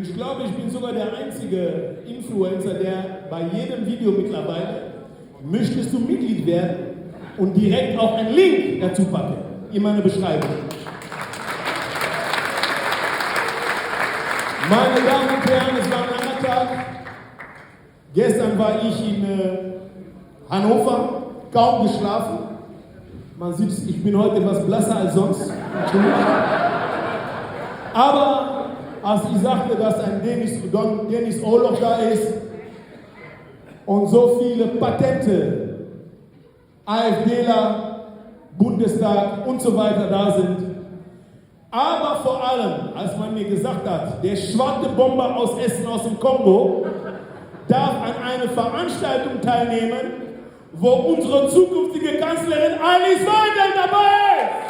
ich glaube, ich bin sogar der einzige Influencer, der bei jedem Video mittlerweile, möchtest du Mitglied werden, und direkt auch einen Link dazu packe, in meine Beschreibung. Meine Damen und Herren, es war ein langer Tag. Gestern war ich in Hannover, kaum geschlafen. Man sieht, ich bin heute etwas blasser als sonst. Aber als ich sagte, dass ein Dennis Orloff da ist und so viele Patente, AfDler, Bundestag und so weiter da sind, aber vor allem, als man mir gesagt hat, der schwarze Bomber aus Essen, aus dem Kongo, darf an einer Veranstaltung teilnehmen, wo unsere zukünftige Kanzlerin Alice Weidel dabei ist.